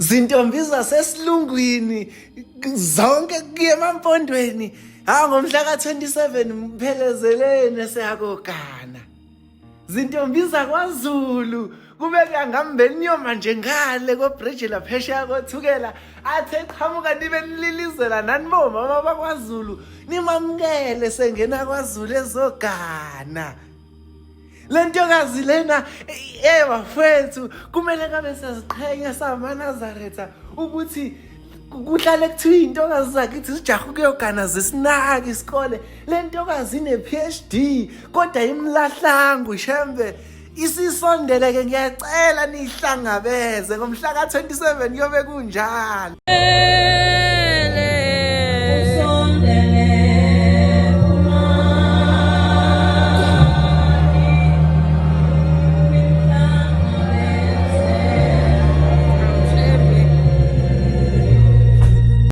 Zintombi zasesilungwini zonke kuye emampondweni ngomhla ka-27 Mphelezeleni siyakogana. Zintombi zakwaZulu kube kuyangambeni niyoma nje ngale kobridge laphesheya kothukela athe qhamuka nibe nililizela nani bomama bakwaZulu nimamukele sengena kwaZulu ezogana. Le ntokazi lena bafethu kumele kabe siyaziqhenya samaNazaretha ukuthi kuhlale kuthiwa intokazi zakithi zijaha ukuyogana zisinaka isikole. Le ntokazi ine-PhD kodwa imlahlangu shembe isisondele-ke ngiyacela niyihlangabeze ngomhla ka-27 kuyobe kunjalo.